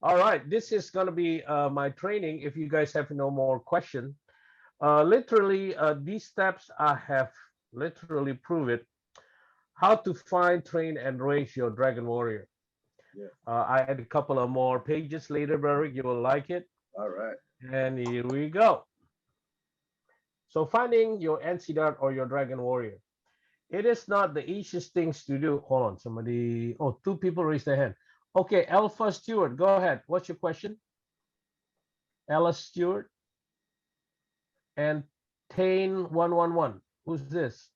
All right, this is going to be my training. If you guys have no more question, literally these steps I have literally prove it. How to find, train, and raise your dragon warrior. Yeah. I add a couple of more pages later, Barry. You will like it. All right. And here we go. So finding your NC dart or your dragon warrior. It is not the easiest things to do. Hold on, somebody. Oh, two people raised their hand. Okay, Alpha Stewart, go ahead. What's your question? Ella Stewart and Tane111. Who's this?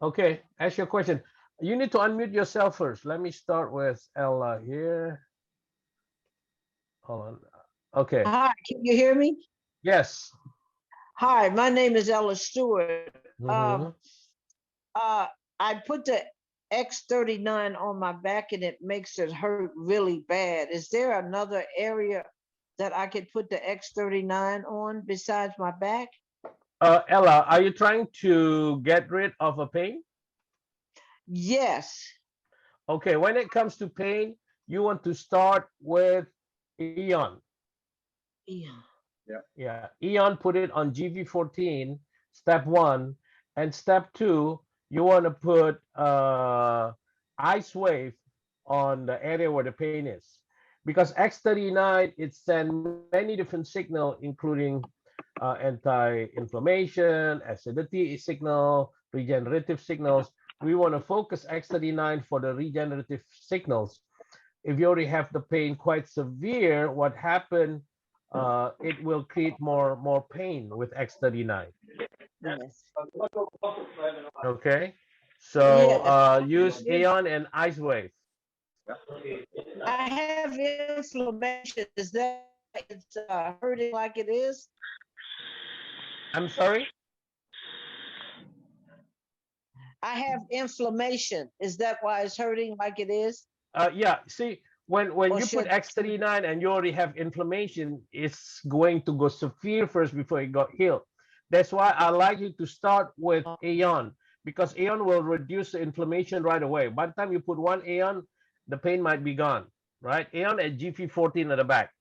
Okay, ask your question. You need to unmute yourself first. Let me start with Ella here. Hold on. Okay. Hi, can you hear me? Yes. Hi, my name is Ella Stewart. Mhm. I put the X39 on my back and it makes it hurt really bad. Is there another area that I could put the X39 on besides my back? Ella, are you trying to get rid of a pain? Yes. Okay, when it comes to pain, you want to start with Eon. Yeah. Yeah, Eon put it on GV14, step one, and step two, you want to put Ice Wave on the area where the pain is. Because X39, it sends many different signals, including anti-inflammation, acidity signal, regenerative signals. We want to focus X39 for the regenerative signals. If you already have the pain quite severe, what happened? It will create more pain with X39. Yes. Okay, so Yes. use Aeon and Ice Wave. I have inflammation. Is that why it's hurting like it is? I'm sorry. I have inflammation. Is that why it's hurting like it is? Yeah. See, when Or you put should X39 and you already have inflammation, it's going to go severe first before it got healed. That's why I like you to start with Aeon, because Aeon will reduce the inflammation right away. By the time you put one Aeon, the pain might be gone. Right? Aeon at GP14 at the back.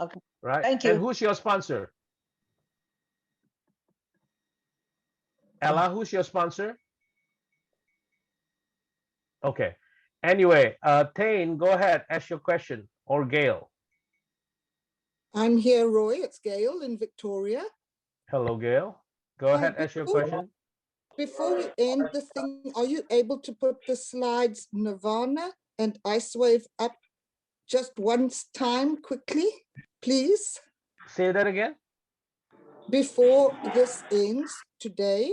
Okay. Right? Thank And you. who's your sponsor? Ella, who's your sponsor? Okay. Anyway, Tane, go ahead, ask your question, or Gail. I'm here, Roy. It's Gail in Victoria. Hello, Gail. Go ahead, ask your question. Before we end the thing, are you able to put the slides Nirvana and Icewave up just once time quickly, please? Say that again. Before this ends today,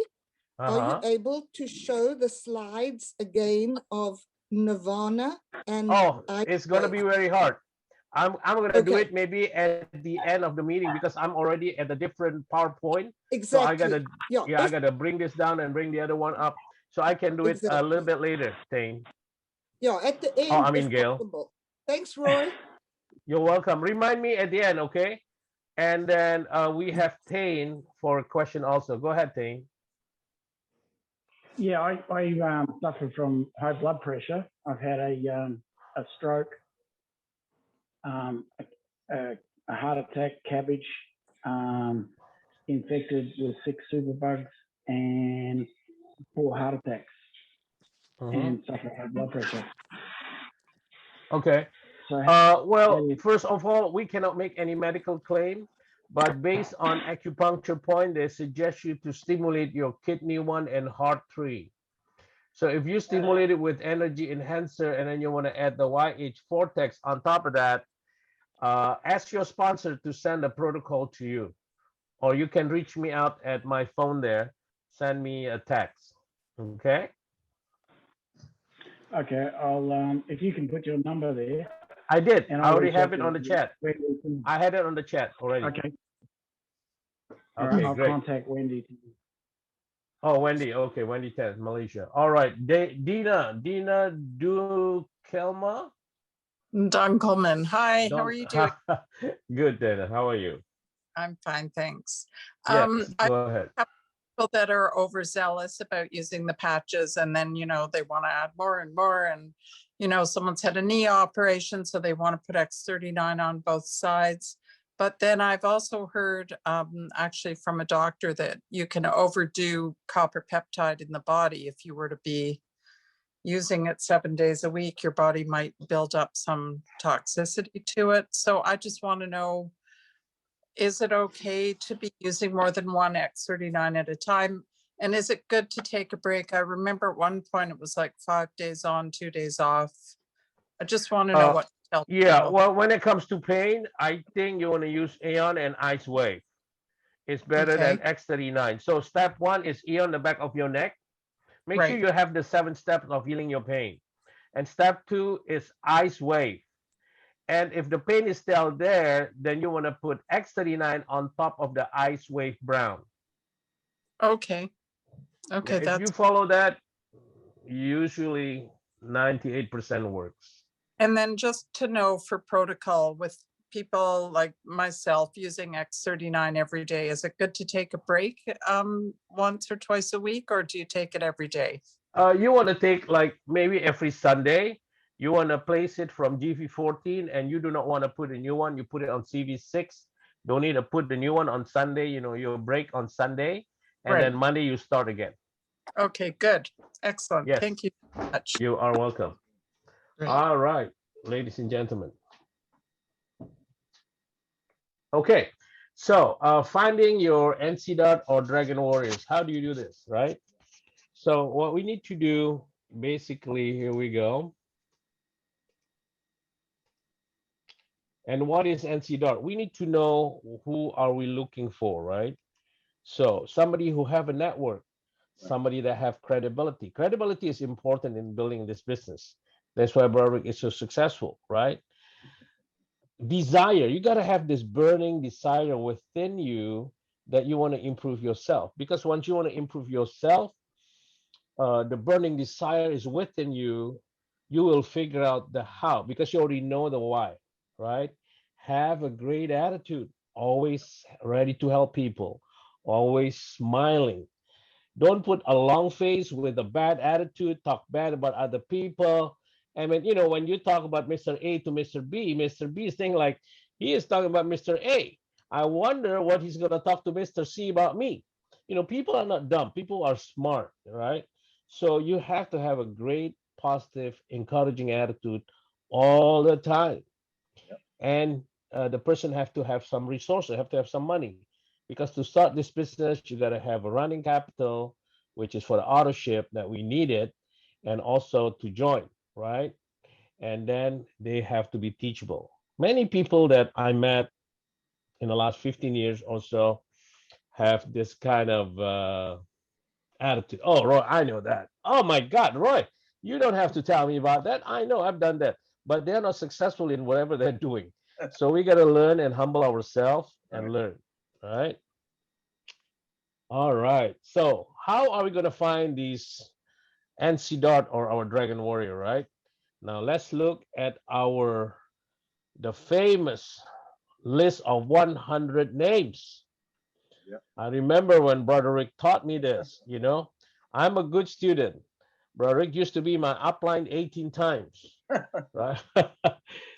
are you Uh-huh. able to show the slides again of Nirvana and Oh, it's gonna be Icewave? very hard. I'm gonna do Okay. it maybe at the end of the meeting because I'm already at a different PowerPoint. So I Exactly. gotta I gotta bring this down and bring the other one up. So I can do it a little Exactly. bit later, Tane. Yeah, at the Oh, I end, mean if Gail. possible. Thanks, Roy. You're welcome. Remind me at the end, okay? And then we have Tane for a question also. Go ahead, Tane. Yeah, I suffer from high blood pressure. I've had a stroke, a heart attack, cabbage, infected with 6 superbugs, and 4 heart attacks, and suffer high blood pressure. Okay. So, Well, first of all, we cannot make any medical claim, but based on acupuncture point, they suggest you to stimulate your kidney 1 and heart 3. So if you stimulate it with energy enhancer and then you want to add the YH vortex on top of that, ask your sponsor to send a protocol to you, or you can reach me out at my phone there. Send me a text. Okay. okay, I'll if you can put your number there, I did. and I I'll already reach out have it to on the you chat. when we can. I had it on the chat already. Okay. All right, Okay, I'll great. contact Wendy. Oh, Wendy. Okay, Wendy 10, Malaysia. All right. Dina Dukelma. Don Coleman. Hi, how are you doing? Good, Dana. How are you? I'm fine, thanks. Yes, go ahead. people that are overzealous about using the patches, and then, they want to add more and more. And, someone's had a knee operation, so they want to put X39 on both sides. But then I've also heard actually from a doctor that you can overdo copper peptide in the body. If you were to be using it 7 days a week, your body might build up some toxicity to it. So I just want to know, is it okay to be using more than one X39 at a time? And is it good to take a break? I remember at one point it was like 5 days on, 2 days off. I just want to know what to tell Yeah, people. well, when it comes to pain, I think you want to use Aeon and Ice Wave. It's better than Okay, X39. So step one is Aeon the back of your neck. Make sure right. you have the 7 steps of healing your pain. And step two is Ice Wave. And if the pain is still there, then you want to put X39 on top of the Ice Wave Brown. Okay, Yeah, okay, if you that's, follow that, usually 98% works. and then just to know for protocol with people like myself using X39 every day, is it good to take a break once or twice a week, or do you take it every day? You want to take like maybe every Sunday. You want to place it from GV14, and you do not want to put a new one. You put it on CV6. Don't need to put the new one on Sunday. You break on Sunday, and then Right. Monday you start again. Okay, good. Excellent. Yes, Thank you so much. you are welcome. Great. All right, ladies and gentlemen. Okay, so finding your NC Dot or Dragon Warriors. How do you do this, right? So what we need to do, basically, here we go. And what is NC Dot? We need to know who are we looking for, right? So somebody who have a network, somebody that have credibility. Credibility is important in building this business. That's why Broderick is so successful, right? Desire, you got to have this burning desire within you that you want to improve yourself. Because once you want to improve yourself, the burning desire is within you. You will figure out the how because you already know the why, right? Have a great attitude, always ready to help people, always smiling. Don't put a long face with a bad attitude, talk bad about other people. I mean, when you talk about Mr. A to Mr. B is thinking like he is talking about Mr. A. I wonder what he's going to talk to Mr. C about me. People are not dumb, people are smart, right? So you have to have a great, positive, encouraging attitude all the time. And the person have to have some resources, have to have some money. Because to start this business, you got to have a running capital, which is for the auto ship that we needed, and also to join, right? And then they have to be teachable. Many people that I met in the last 15 years or so have this kind of attitude. Oh, Roy, I know that. Oh my God, Roy, you don't have to tell me about that. I know I've done that, but they're not successful in whatever they're doing. So we got to learn and humble ourselves and learn. All right. All right. So how are we going to find these NC Dot or our Dragon Warrior, right? Now let's look at the famous list of 100 names. I remember when Broderick taught me this, I'm a good student. Broderick used to be my upline 18 times, right?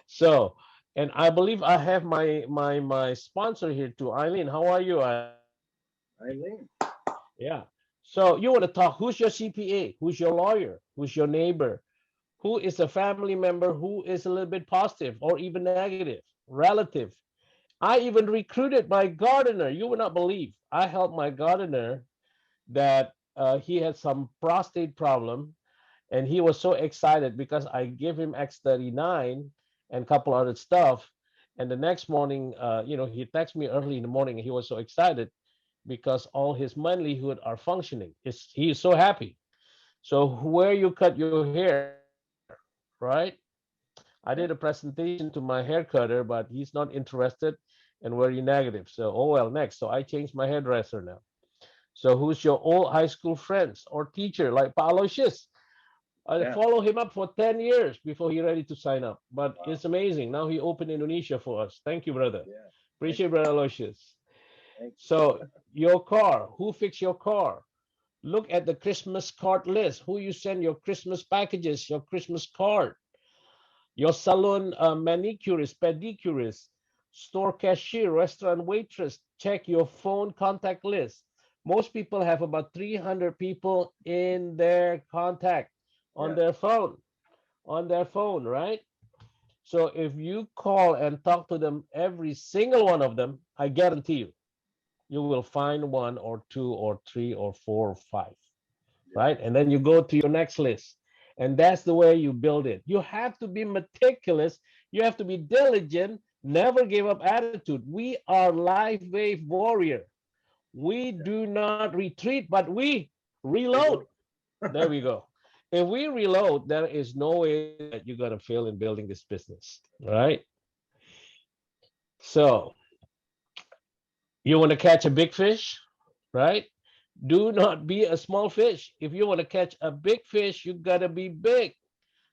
So, and I believe I have my sponsor here too, Eileen. How are you, Eileen? Yeah. So you want to talk, who's your CPA? Who's your lawyer? Who's your neighbor? Who is a family member who is a little bit positive or even negative, relative? I even recruited my gardener. You would not believe. I helped my gardener that he had some prostate problem, and he was so excited because I gave him X39 and a couple other stuff. And the next morning, he texted me early in the morning, and he was so excited because all his livelihood are functioning. He is so happy. So where you cut your hair, right? I did a presentation to my hair cutter, but he's not interested and very negative. So, oh well, next. So I changed my hairdresser now. So who's your old high school friends or teacher like Pa Aloysius? I follow him up for 10 years before he ready to sign up. But it's amazing. Now he opened Indonesia for us. Thank you, brother. Appreciate brother Aloysius. So your car, who fixed your car? Look at the Christmas card list. Who you send your Christmas packages, your Christmas card, your salon manicurist, pedicurist, store cashier, restaurant waitress. Check your phone contact list. Most people have about 300 people in their contact on their phone, right? So if you call and talk to them, every single one of them, I guarantee you will find one or two or three or four or five, right? And then you go to your next list. And that's the way you build it. You have to be meticulous. You have to be diligent. Never give up attitude. We are life wave warrior. We do not retreat, but we reload. There we go. If we reload, there is no way that you're going to fail in building this business, right? So you want to catch a big fish, right? Do not be a small fish. If you want to catch a big fish, you got to be big.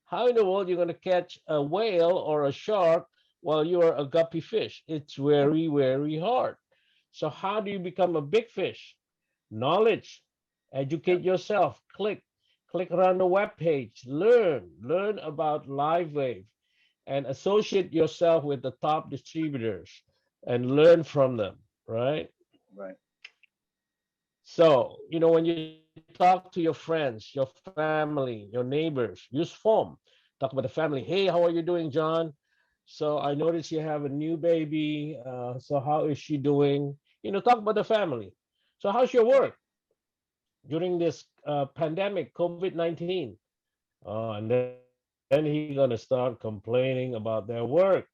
How in the world you going to catch a whale or a shark while you are a guppy fish? It's very, very hard. So how do you become a big fish? Knowledge. Educate yourself. Click around the web page. Learn about LifeWave and associate yourself with the top distributors and learn from them, right? Right. So, when you talk to your friends, your family, your neighbors, use form. Talk about the family. Hey, how are you doing, John? So I noticed you have a new baby. So how is she doing? Talk about the family. So how's your work during this pandemic, COVID-19? And then he's gonna start complaining about their work.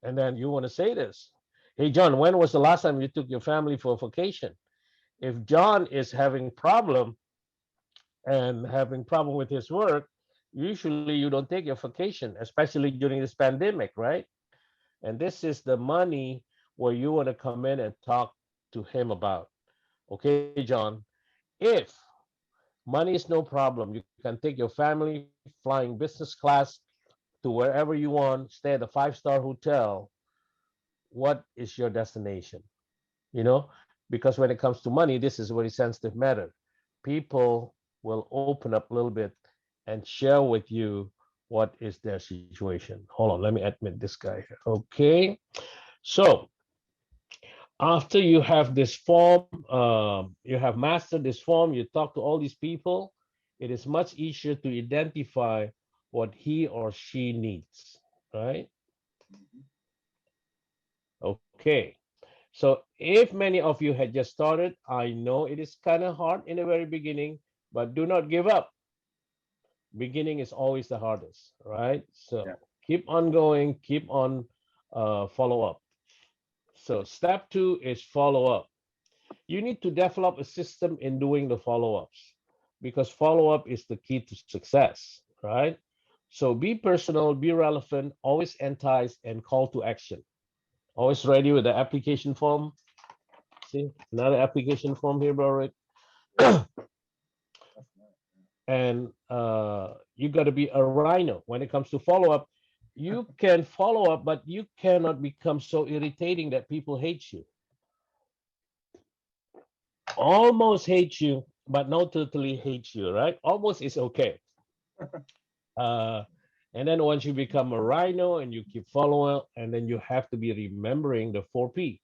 And then you want to say this. Hey, John, when was the last time you took your family for a vacation? If John is having problem and having problem with his work, usually you don't take your vacation, especially during this pandemic, right? And this is the money where you want to come in and talk to him about. Okay, John, if money is no problem, you can take your family flying business class to wherever you want, stay at a five-star hotel. What is your destination? You know, because when it comes to money, this is a very sensitive matter. People will open up a little bit and share with you what is their situation. Hold on, let me admit this guy here. Okay, so after you have this form, you have mastered this form, you talk to all these people, it is much easier to identify what he or she needs, right? Okay. So if many of you had just started, I know it is kind of hard in the very beginning, but do not give up. Beginning is always the hardest, right? So Yeah. keep on going, keep on follow up. So step 2 is follow up. You need to develop a system in doing the follow ups because follow up is the key to success, right? So be personal, be relevant, always entice and call to action. Always ready with the application form. See, another application form here, bro. Right? And you got to be a rhino when it comes to follow up. You can follow up, but you cannot become so irritating that people hate you. Almost hate you, but not totally hate you, right? Almost is okay. Uh, and then once you become a rhino and you keep following up, and then you have to be remembering the 4P.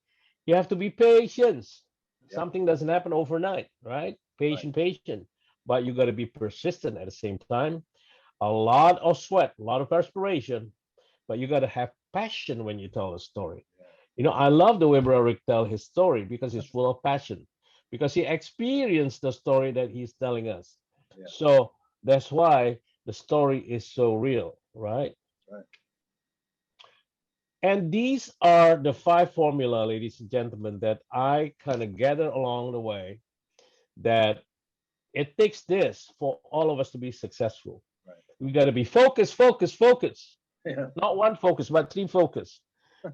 You have to be patient. Yep. Something doesn't happen overnight, right? Patient. But you got to be persistent at the same time. A lot of sweat, a lot of perspiration, but you got to have passion when you tell a story. I love the way Broderick tell his story because it's full of passion, because he experienced the story that he's telling us. Yeah. So that's why the story is so real, right? Right. And these are the 5 formula, ladies and gentlemen, that I kind of gather along the way, that it takes this for all of us to be successful. Right. We got to be focused. Yeah. Not one focus, but 3 focus.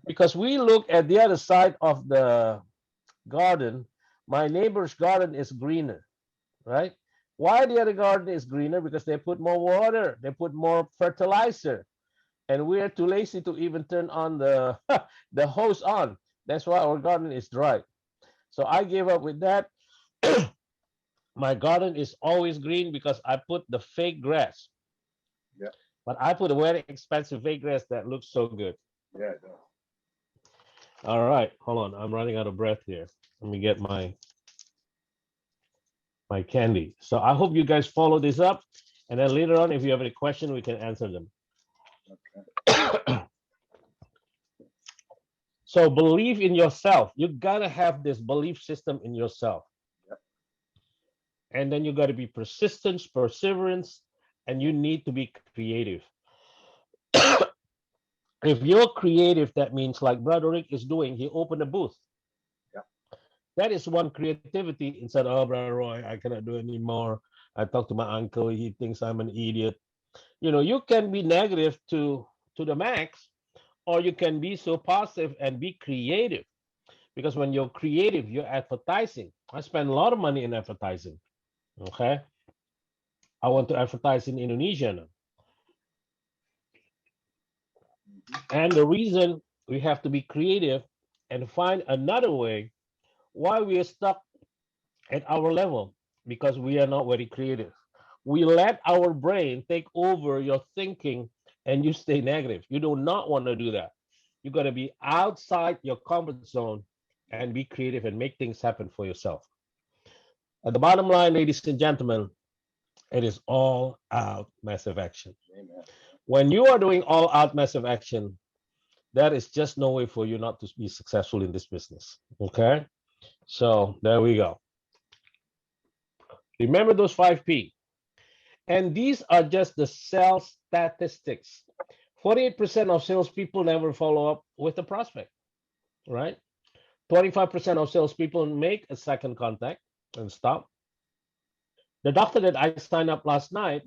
Because we look at the other side of the garden. My neighbor's garden is greener, right? Why the other garden is greener? Because they put more water, they put more fertilizer, and we're too lazy to even turn on the the hose on. That's why our garden is dry. So I gave up with that. My garden is always green because I put the fake grass. Yeah. But I put a very expensive fake grass that looks so good. Yeah, it does. All right, hold on. I'm running out of breath here. Let me get my candy. So I hope you guys follow this up. And then later on, if you have any question, we can answer them. Okay. So believe in yourself. You gotta have this belief system in yourself. Yep. And then you gotta be persistence, perseverance, and you need to be creative. If you're creative, that means like Brother Rick is doing, he opened a booth. Yep. That is one creativity instead of, oh, Brother Roy, I cannot do it anymore. I talked to my uncle, he thinks I'm an idiot. You know, you can be negative to the max, or you can be so positive and be creative. Because when you're creative, you're advertising. I spend a lot of money in advertising. Okay. I want to advertise in Indonesia now. And the reason we have to be creative and find another way why we are stuck at our level, because we are not very creative. We let our brain take over your thinking and you stay negative. You do not want to do that. You got to be outside your comfort zone and be creative and make things happen for yourself. At the bottom line, ladies and gentlemen, it is all out massive action. Amen. When you are doing all out massive action, there is just no way for you not to be successful in this business. Okay. So there we go. Remember those 5P. And these are just the sales statistics. 48% of salespeople never follow up with a prospect, right? 25% of salespeople make a second contact and stop. The doctor that I signed up last night,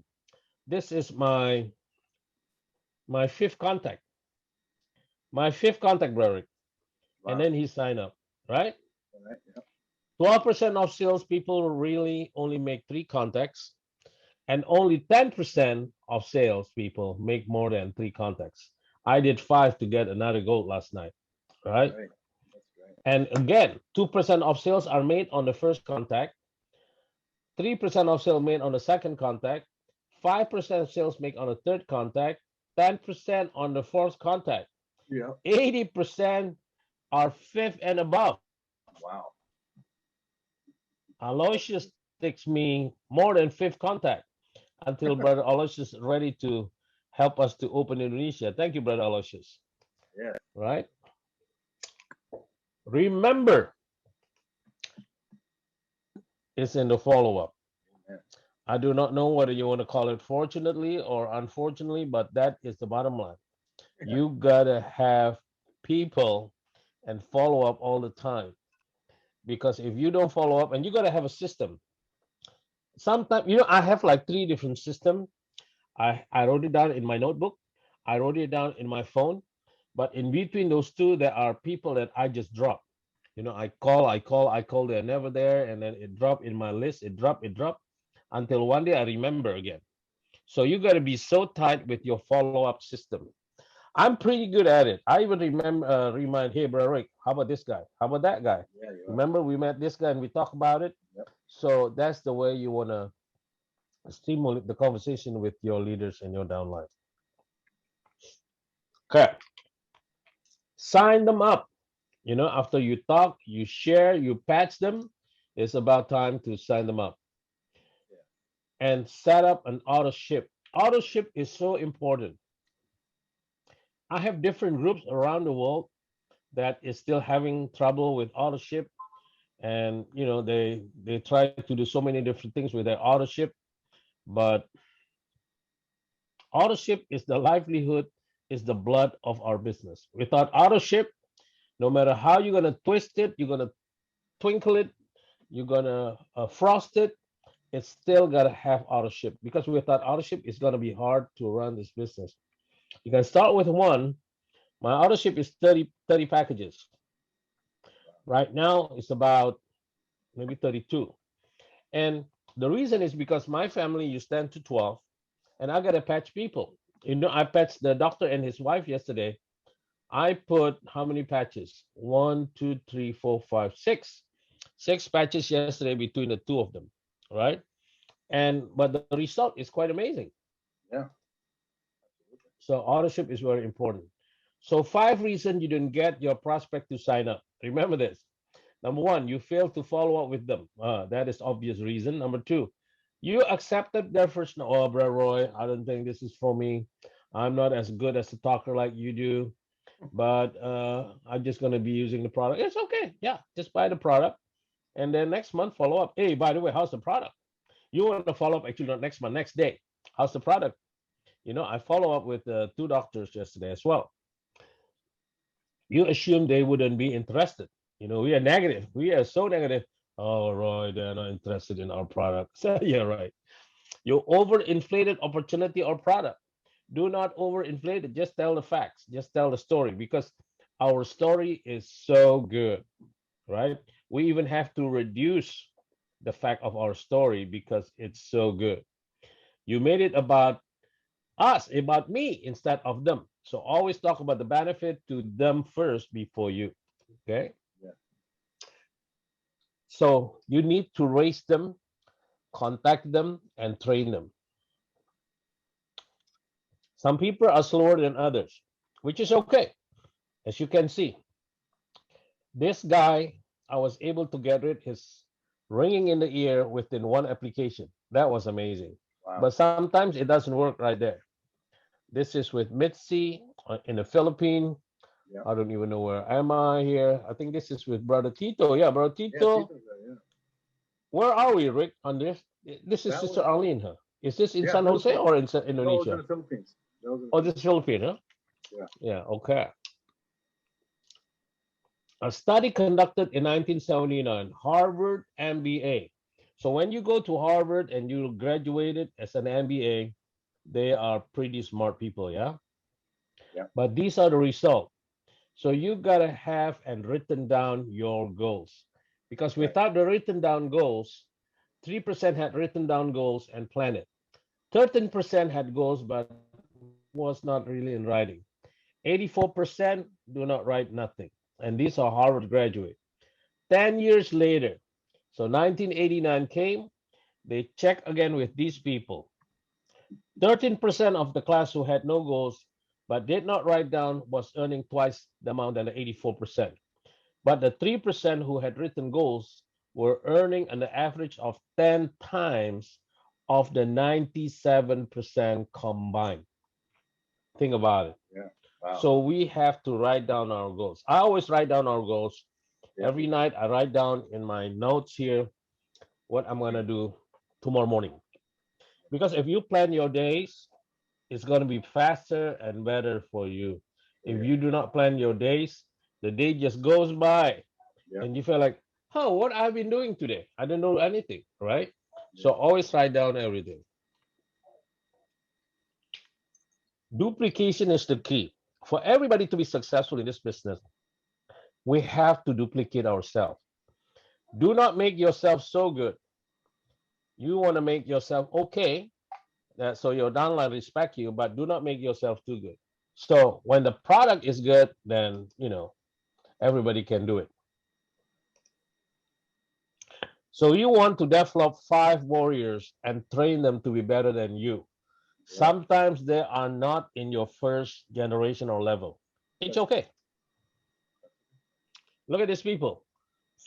this is my fifth contact. My fifth contact, brother. Wow. And then he signed up, right? All right. Yep. 12% of salespeople really only make 3 contacts, and only 10% of salespeople make more than 3 contacts. I did 5 to get another gold last night, right? Great. That's great. And again, 2% of sales are made on the first contact, 3% of sales made on the second contact, 5% of sales make on the third contact, 10% on the fourth contact, Yeah. 80% are fifth and above. Wow. Aloysius takes me more than fifth contact until Brother Aloysius is ready to help us to open Indonesia. Thank you, Brother Aloysius. Yeah. Right? Remember, it's in the follow-up. Amen. I do not know whether you want to call it fortunately or unfortunately, but that is the bottom line. Yeah. You gotta have people and follow up all the time. Because if you don't follow up, and you gotta have a system. Sometimes, I have like 3 different systems. I wrote it down in my notebook. I wrote it down in my phone. But in between those 2, there are people that I just drop. I call, they're never there. And then it dropped in my list. It dropped, until one day I remember again. So you got to be so tight with your follow-up system. I'm pretty good at it. I even remind, hey, bro, Rick, how about this guy? How about that guy? Yeah, you are. Remember, we met this guy and we talked about it. Yep. So that's the way you want to stimulate the conversation with your leaders and your downline. Okay. Sign them up. After you talk, you share, you patch them, it's about time to sign them up. Yeah. And set up an auto ship. Auto ship is so important. I have different groups around the world that is still having trouble with auto ship. And they try to do so many different things with their auto ship, but auto ship is the livelihood, is the blood of our business. Without auto ship, no matter how you're gonna twist it, you're gonna twinkle it, you're gonna frost it, it's still gotta have auto ship, because without auto ship, it's gonna be hard to run this business. You can start with 1. My auto ship is 30 packages. Right now, it's about maybe 32. And the reason is because my family used 10 to 12, and I gotta patch people. I patched the doctor and his wife yesterday. I put how many patches? 1, 2, 3, 4, 5, 6. 6 patches yesterday between the two of them, right? And but the result is quite amazing. Yeah. So authorship is very important. So 5 reasons you didn't get your prospect to sign up. Remember this. Number 1, you failed to follow up with them. That is obvious reason. Number 2, you accepted their first. Oh, Brother Roy, I don't think this is for me. I'm not as good as a talker like you do, but I'm just gonna be using the product. It's okay. Yeah, just buy the product, and then next month follow up. Hey, by the way, how's the product? You want to follow up actually not next month, next day. How's the product? I follow up with 2 doctors yesterday as well. You assume they wouldn't be interested. We are negative. We are so negative. Oh, Roy, they're not interested in our product. So, yeah, right. You overinflated opportunity or product. Do not overinflate it. Just tell the facts. Just tell the story because our story is so good, right? We even have to reduce the fact of our story because it's so good. You made it about us, about me instead of them. So always talk about the benefit to them first before you. Okay. Yeah. So you need to raise them, contact them, and train them. Some people are slower than others, which is okay. As you can see, this guy, I was able to get rid his ringing in the ear within 1 application. That was amazing. Wow. But sometimes it doesn't work right there. This is with Mitzi in the Philippines. Yeah. I don't even know where am I here. I think this is with Brother Tito. Yeah, Brother Yeah, Tito. Tito's there, yeah. Where are we, Rick, on this? This is That Sister was- Arlene, huh? Is this in Yeah, San Jose or in No, it was in Indonesia? the Philippines. That was in the Oh, this is Philippines, huh? Yeah. Yeah, okay. A study conducted in 1979, Harvard MBA. So when you go to Harvard and you graduated as an MBA, they are pretty smart people, yeah? Yeah. But these are the results. So you gotta have and written down your goals. Because Right. without the written down goals, 3% had written down goals and planned it. 13% had goals but was not really in writing. 84% do not write nothing. And these are Harvard graduates. 10 years later, so 1989 came, they check again with these people. 13% of the class who had no goals but did not write down was earning twice the amount than the 84%. But the 3% who had written goals were earning an average of 10 times of the 97% combined. Think about it. Yeah. Wow. So we have to write down our goals. I always write down our goals. Yeah. Every night I write down in my notes here what I'm going to do tomorrow morning. Because if you plan your days, it's going to be faster and better for you. If Yeah. you do not plan your days, the day just goes by Yeah. and you feel like, oh, what I've been doing today? I don't know anything, right? So Yeah. always write down everything. Duplication is the key. For everybody to be successful in this business, we have to duplicate ourselves. Do not make yourself so good. You want to make yourself okay, so your downline respect you, but do not make yourself too good. So when the product is good, then everybody can do it. So you want to develop 5 warriors and train them to be better than you. Sometimes they are not in your first generation or level. It's okay. Look at these people.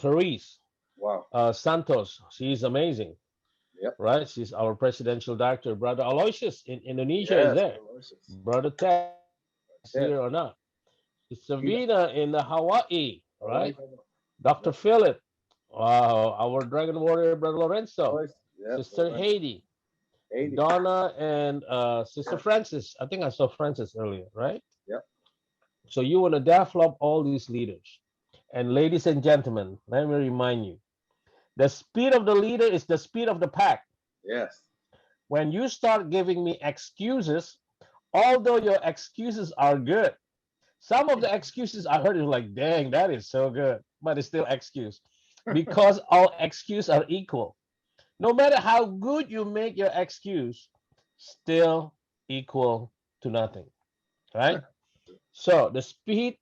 Therese Wow. Santos, she's amazing. Yep. Right? She's our presidential doctor. Brother Aloysius in Indonesia is Yes, there. Aloysius. Brother Ted is Ted. here or not. Savina in the Hawaii, right? Aloysius. Dr. Philip. Wow, our Dragon Warrior, Brother Lorenzo. Aloysius. Yep, Sister Lorenzo. Haiti. 80. Donna and Sister Francis. I think I saw Francis earlier, right? Yep. So you want to develop all these leaders. And ladies and gentlemen, let me remind you, the speed of the leader is the speed of the pack. Yes. When you start giving me excuses, although your excuses are good, some of the excuses I heard is like, dang, that is so good, but it's still excuse because all excuses are equal. No matter how good you make your excuse, still equal to nothing, right? So the speed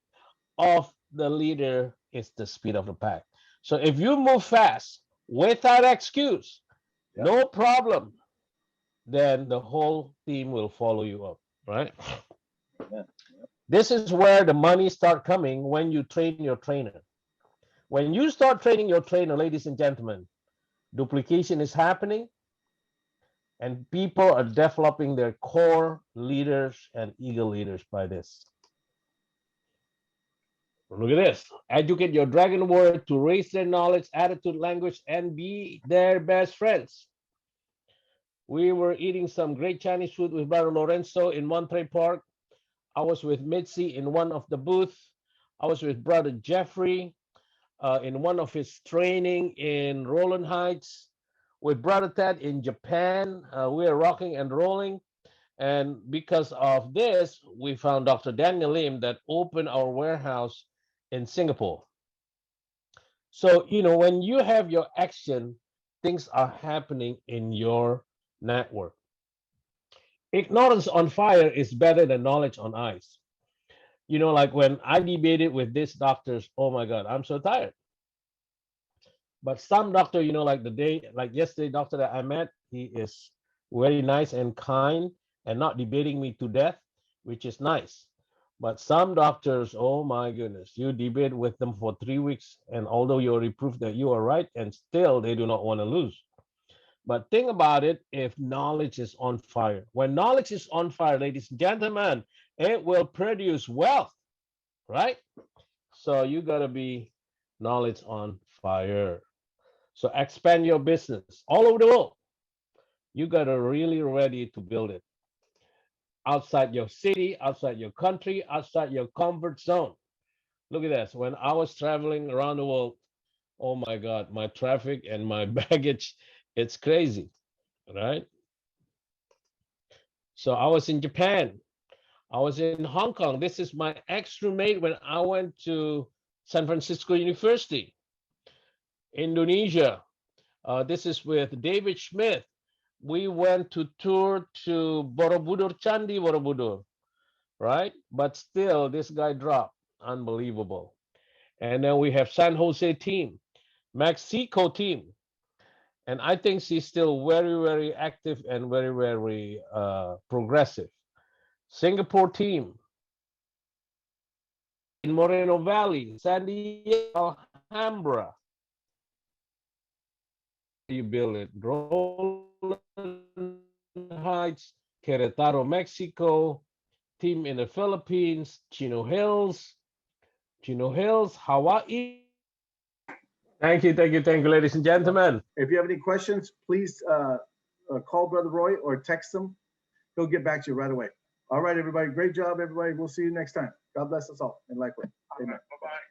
of the leader is the speed of the pack. So if you move fast without excuse, Yep. no problem, then the whole team will follow you up, right? Yeah. This is where the money start coming when you train your trainer. When you start training your trainer, ladies and gentlemen, duplication is happening and people are developing their core leaders and eagle leaders by this. Look at this. Educate your dragon warrior to raise their knowledge, attitude, language, and be their best friends. We were eating some great Chinese food with Brother Lorenzo in Monterey Park. I was with Mitzi in one of the booths. I was with Brother Jeffrey in one of his training in Roland Heights. With Brother Ted in Japan, we are rocking and rolling. And because of this, we found Dr. Daniel Lim that opened our warehouse in Singapore. So, when you have your action, things are happening in your network. Ignorance on fire is better than knowledge on ice. Like when I debated with these doctors, oh my God, I'm so tired. But some doctor, like yesterday, doctor that I met, he is very nice and kind and not debating me to death, which is nice. But some doctors, oh my goodness, you debate with them for 3 weeks, and although you already proved that you are right, and still they do not want to lose. But think about it, if knowledge is on fire. When knowledge is on fire, ladies and gentlemen, it will produce wealth, right? So you got to be knowledge on fire. So expand your business all over the world. You got to really ready to build it outside your city, outside your country, outside your comfort zone. Look at this. When I was traveling around the world, oh my God, my traffic and my baggage, it's crazy, right? So I was in Japan. I was in Hong Kong. This is my ex-roommate when I went to San Francisco University. Indonesia. This is with David Smith. We went to tour to Borobudur, Candi Borobudur, right? But still, this guy dropped. Unbelievable. And then we have San Jose team, Mexico team. And I think she's still very, very active and very, very progressive. Singapore team, in Moreno Valley, San Diego, Alhambra. You build it. Roland Heights, Querétaro, Mexico, team in the Philippines, Chino Hills, Hawaii. Thank you, ladies and gentlemen. If you have any questions, please call Brother Roy or text him. He'll get back to you right away. All right, everybody. Great job, everybody. We'll see you next time. God bless us all. And LifeWave. Amen. Bye-bye.